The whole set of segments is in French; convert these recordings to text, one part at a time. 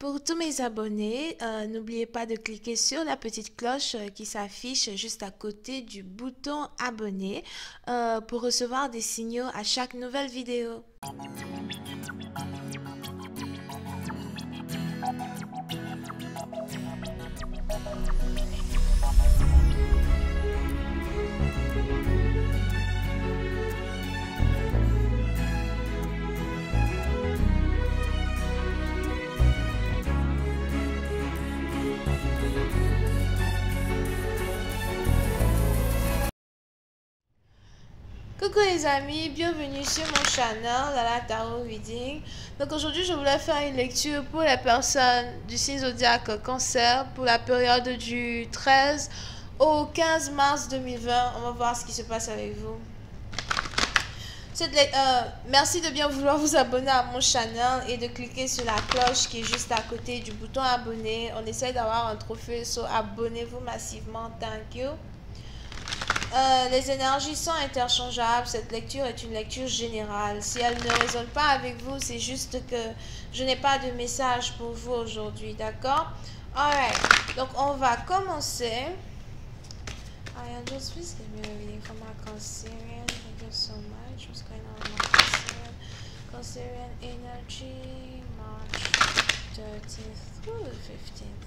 Pour tous mes abonnés, n'oubliez pas de cliquer sur la petite cloche qui s'affiche juste à côté du bouton abonner pour recevoir des signaux à chaque nouvelle vidéo. Coucou les amis, bienvenue sur mon channel Lala Tarot Reading. Donc aujourd'hui je voulais faire une lecture pour les personnes du signe zodiaque Cancer pour la période du 13 au 15 mars 2020. On va voir ce qui se passe avec vous. Merci de bien vouloir vous abonner à mon channel et de cliquer sur la cloche qui est juste à côté du bouton abonner. On essaie d'avoir un trophée, so abonnez-vous massivement, thank you. Les énergies sont interchangeables. Cette lecture est une lecture générale. Si elle ne résonne pas avec vous, c'est juste que je n'ai pas de message pour vous aujourd'hui, d'accord? Alright, donc on va commencer. Angels, please give me a reading for my Cancerian. Thank you so much. What's going on with my Cancerian? Cancerian energy, March 13th through the 15th.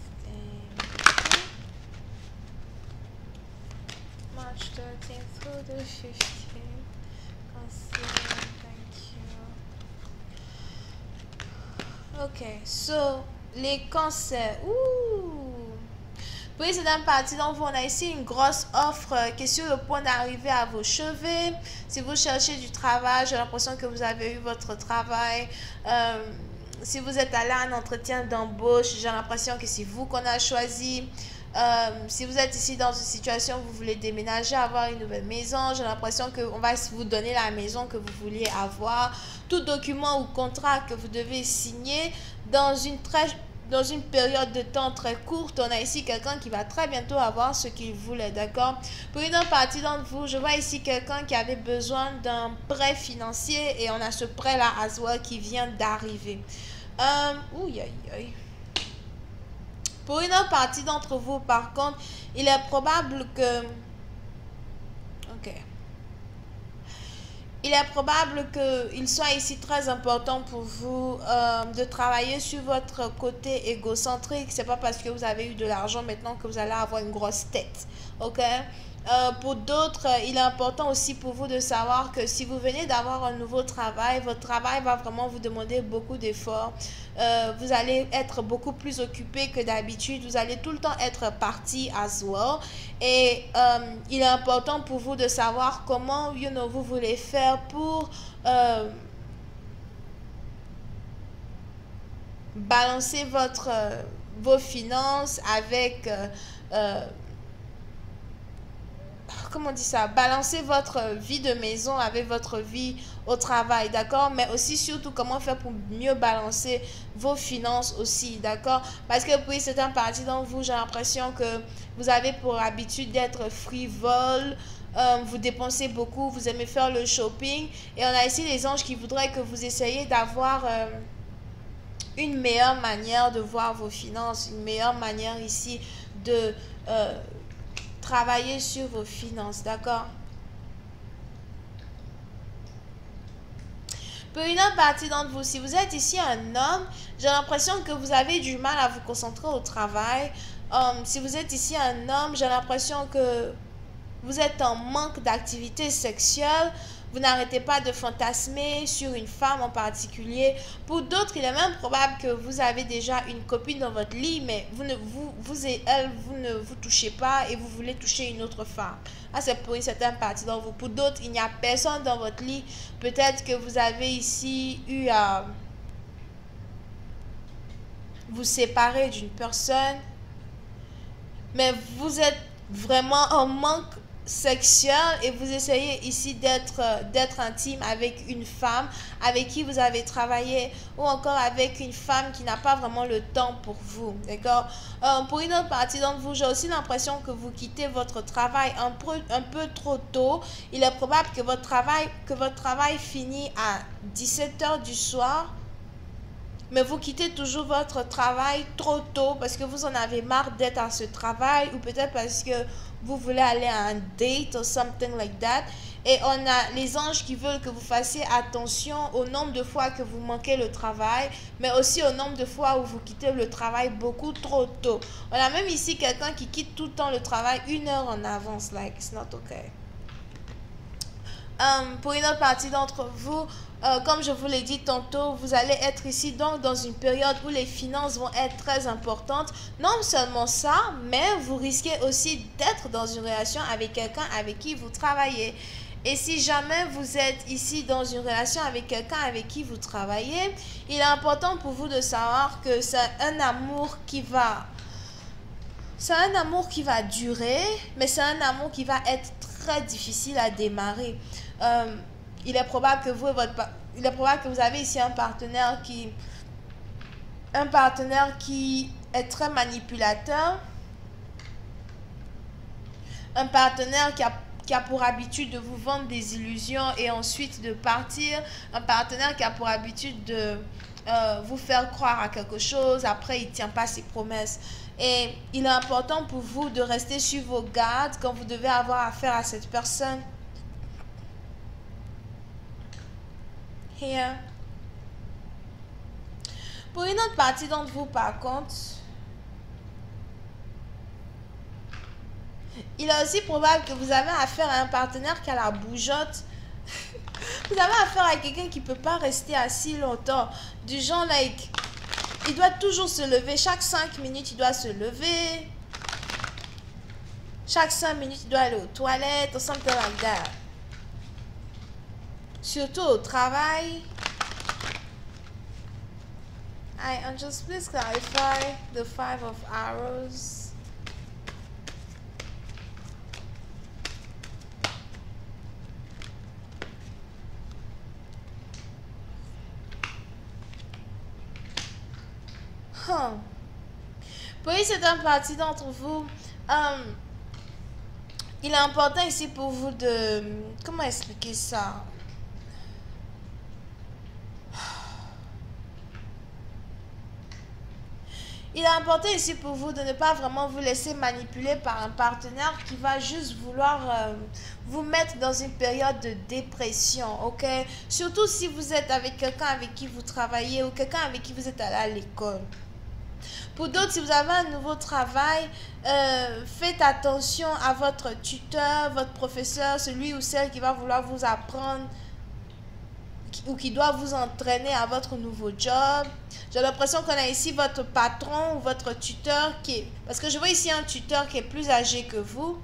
March 13th through the 15th. Consider, thank you. Ok, so les cancers. Pour cette partie d'entre vous, on a ici une grosse offre qui est sur le point d'arriver à vos cheveux. Si vous cherchez du travail, j'ai l'impression que vous avez eu votre travail. Si vous êtes allé à un entretien d'embauche, j'ai l'impression que c'est vous qu'on a choisi. Si vous êtes ici dans une situation où vous voulez déménager, avoir une nouvelle maison, j'ai l'impression qu'on va vous donner la maison que vous vouliez avoir. Tout document ou contrat que vous devez signer dans une période de temps très courte, on a ici quelqu'un qui va très bientôt avoir ce qu'il voulait, d'accord? Pour une autre partie d'entre vous, je vois ici quelqu'un qui avait besoin d'un prêt financier et on a ce prêt-là à soi qui vient d'arriver. Pour une autre partie d'entre vous, par contre, il est probable que... Il est probable qu'il soit ici très important pour vous de travailler sur votre côté égocentrique. C'est pas parce que vous avez eu de l'argent maintenant que vous allez avoir une grosse tête. Ok? Pour d'autres, il est important aussi pour vous de savoir que si vous venez d'avoir un nouveau travail, votre travail va vraiment vous demander beaucoup d'efforts. Vous allez être beaucoup plus occupé que d'habitude. Vous allez tout le temps être parti as well. Et il est important pour vous de savoir comment vous voulez faire pour balancer vos finances avec... comment on dit ça, balancer votre vie de maison avec votre vie au travail, d'accord? Mais aussi, surtout, comment faire pour mieux balancer vos finances aussi, d'accord? Parce que pour certaines parties d'entre vous, j'ai l'impression que vous avez pour habitude d'être frivole, vous dépensez beaucoup, vous aimez faire le shopping. Et on a ici les anges qui voudraient que vous essayiez d'avoir une meilleure manière de voir vos finances, une meilleure manière ici de... travailler sur vos finances, d'accord? Pour une autre partie d'entre vous, si vous êtes ici un homme, j'ai l'impression que vous avez du mal à vous concentrer au travail. Si vous êtes ici un homme, j'ai l'impression que vous êtes en manque d'activité sexuelle. Vous n'arrêtez pas de fantasmer sur une femme en particulier. Pour d'autres, il est même probable que vous avez déjà une copine dans votre lit, mais vous et elle, vous ne vous touchez pas et vous voulez toucher une autre femme. Ah, c'est pour une certaine partie d'entre vous. Pour d'autres, il n'y a personne dans votre lit. Peut-être que vous avez ici eu à vous séparer d'une personne, mais vous êtes vraiment en manque sexuel et vous essayez ici d'être intime avec une femme avec qui vous avez travaillé ou encore avec une femme qui n'a pas vraiment le temps pour vous, d'accord? Pour une autre partie d'entre vous, j'ai aussi l'impression que vous quittez votre travail un peu trop tôt. Il est probable que votre travail finit à 17h du soir mais vous quittez toujours votre travail trop tôt parce que vous en avez marre d'être à ce travail ou peut-être parce que vous voulez aller à un date ou something like that. Et on a les anges qui veulent que vous fassiez attention au nombre de fois que vous manquez le travail, mais aussi au nombre de fois où vous quittez le travail beaucoup trop tôt. On a même ici quelqu'un qui quitte tout le temps le travail 1 heure en avance. Like, it's not okay. Pour une autre partie d'entre vous, comme je vous l'ai dit tantôt, vous allez être ici donc dans une période où les finances vont être très importantes. Non seulement ça, mais vous risquez aussi d'être dans une relation avec quelqu'un avec qui vous travaillez. Et si jamais vous êtes ici dans une relation avec quelqu'un avec qui vous travaillez, il est important pour vous de savoir que c'est un amour qui va... C'est un amour qui va durer, mais c'est un amour qui va être très difficile à démarrer. Il est probable que il est probable que vous avez ici un partenaire qui est très manipulateur, un partenaire qui a pour habitude de vous vendre des illusions et ensuite de partir, un partenaire qui a pour habitude de vous faire croire à quelque chose, après il ne tient pas ses promesses. Et il est important pour vous de rester sur vos gardes quand vous devez avoir affaire à cette personne. Here. Pour une autre partie d'entre vous, par contre, il est aussi probable que vous avez affaire à un partenaire qui a la bougeotte. Vous avez affaire à quelqu'un qui ne peut pas rester assis longtemps. Du genre, like, il doit toujours se lever. Chaque 5 minutes, il doit se lever. Chaque 5 minutes, il doit aller aux toilettes, or something like that. Surtout au travail. Angels, please clarify the 5 of arrows. Pour une certaine partie d'entre vous, il est important ici pour vous de... Comment expliquer ça? Il est important ici pour vous de ne pas vraiment vous laisser manipuler par un partenaire qui va juste vouloir vous mettre dans une période de dépression, ok? Surtout si vous êtes avec quelqu'un avec qui vous travaillez ou quelqu'un avec qui vous êtes allé à l'école. Pour d'autres, si vous avez un nouveau travail, faites attention à votre tuteur, votre professeur, celui ou celle qui va vouloir vous apprendre ou qui doit vous entraîner à votre nouveau job. J'ai l'impression qu'on a ici votre patron ou votre tuteur qui est... Parce que je vois ici un tuteur qui est plus âgé que vous.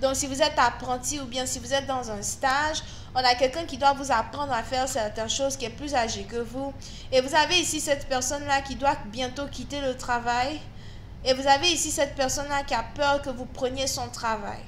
Donc, si vous êtes apprenti ou bien si vous êtes dans un stage, on a quelqu'un qui doit vous apprendre à faire certaines choses qui est plus âgé que vous. Et vous avez ici cette personne-là qui doit bientôt quitter le travail. Et vous avez ici cette personne-là qui a peur que vous preniez son travail.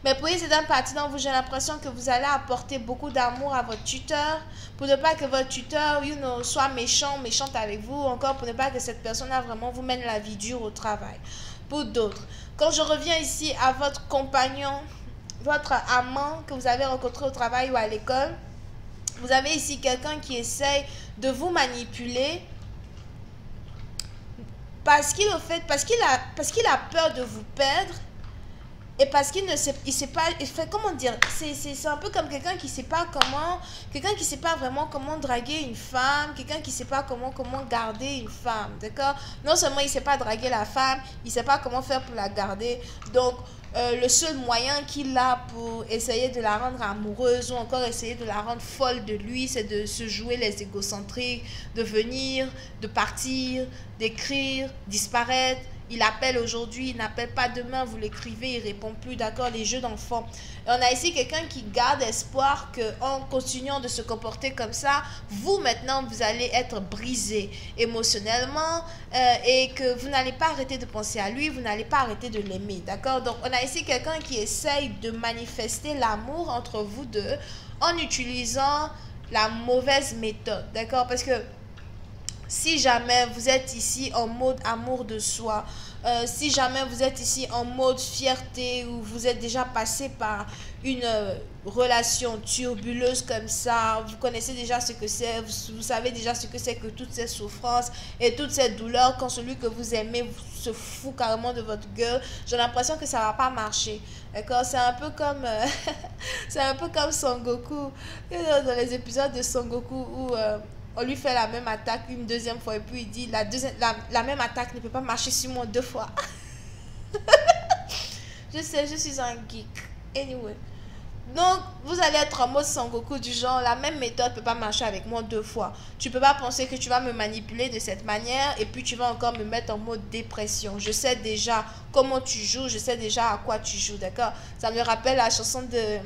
Mais pour cette partie d'entre vous, j'ai l'impression que vous allez apporter beaucoup d'amour à votre tuteur pour ne pas que votre tuteur soit méchante avec vous, encore pour ne pas que cette personne-là vraiment vous mène la vie dure au travail. Pour d'autres, quand je reviens ici à votre compagnon, votre amant que vous avez rencontré au travail ou à l'école, vous avez ici quelqu'un qui essaye de vous manipuler parce qu'il a peur de vous perdre. Et parce qu'il ne sait, il sait pas, il fait, comment dire, c'est un peu comme quelqu'un qui sait pas vraiment comment draguer une femme, quelqu'un qui sait pas comment garder une femme, d'accord? Non seulement il sait pas draguer la femme, il sait pas comment faire pour la garder. Donc, le seul moyen qu'il a pour essayer de la rendre amoureuse ou encore essayer de la rendre folle de lui, c'est de se jouer les égocentriques, de venir, de partir, d'écrire, disparaître. Il appelle aujourd'hui, il n'appelle pas demain, vous l'écrivez, il ne répond plus, d'accord, les jeux d'enfants. Et on a ici quelqu'un qui garde espoir qu'en continuant de se comporter comme ça, vous maintenant, vous allez être brisé émotionnellement et que vous n'allez pas arrêter de penser à lui, vous n'allez pas arrêter de l'aimer, d'accord. Donc, on a ici quelqu'un qui essaye de manifester l'amour entre vous deux en utilisant la mauvaise méthode, d'accord, parce que si jamais vous êtes ici en mode amour de soi, Si jamais vous êtes ici en mode fierté ou vous êtes déjà passé par une relation turbuleuse comme ça, vous connaissez déjà ce que c'est, vous savez déjà ce que c'est que toutes ces souffrances et toutes ces douleurs quand celui que vous aimez se fout carrément de votre gueule, j'ai l'impression que ça va pas marcher. D'accord, c'est un peu comme c'est un peu comme Son Goku dans les épisodes de Son Goku où on lui fait la même attaque une deuxième fois et puis il dit la même attaque ne peut pas marcher sur moi deux fois. Je sais, je suis un geek. Anyway. Donc, vous allez être en mode Sangoku du genre, la même méthode ne peut pas marcher avec moi deux fois. Tu peux pas penser que tu vas me manipuler de cette manière et puis tu vas encore me mettre en mode dépression. Je sais déjà comment tu joues, je sais déjà à quoi tu joues, d'accord? Ça me rappelle la chanson de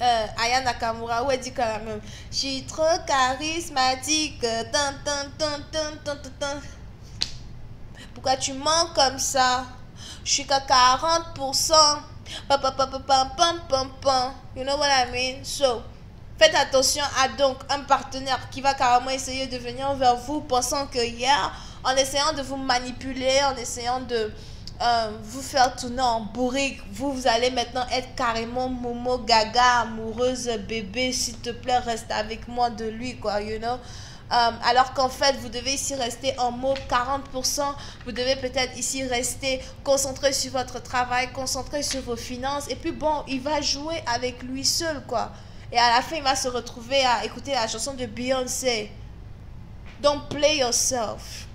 Aya Nakamura où elle dit quand même, je suis trop charismatique. Pourquoi tu mens comme ça? Je suis qu'à 40%. You know what I mean? So, faites attention à donc un partenaire qui va carrément essayer de venir vers vous pensant que hier, en essayant de vous manipuler, en essayant de vous faire tourner en bourrique, vous allez maintenant être carrément momo gaga, amoureuse, bébé, s'il te plaît, reste avec moi de lui, quoi, you know? Alors qu'en fait, vous devez ici rester en mode 40%. Vous devez peut-être ici rester concentré sur votre travail, concentré sur vos finances. Et puis bon, il va jouer avec lui seul, quoi. Et à la fin, il va se retrouver à écouter la chanson de Beyoncé. Don't play yourself.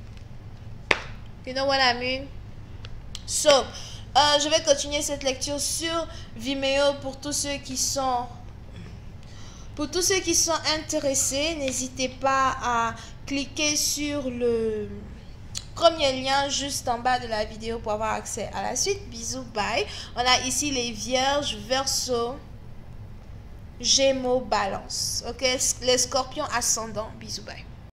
You know what I mean? So, je vais continuer cette lecture sur Vimeo pour tous ceux qui sont... Pour tous ceux qui sont intéressés, n'hésitez pas à cliquer sur le premier lien juste en bas de la vidéo pour avoir accès à la suite. Bisous, bye. On a ici les Vierges, Verseau, Gémeaux, Balance. Ok, les Scorpions ascendants. Bisous, bye.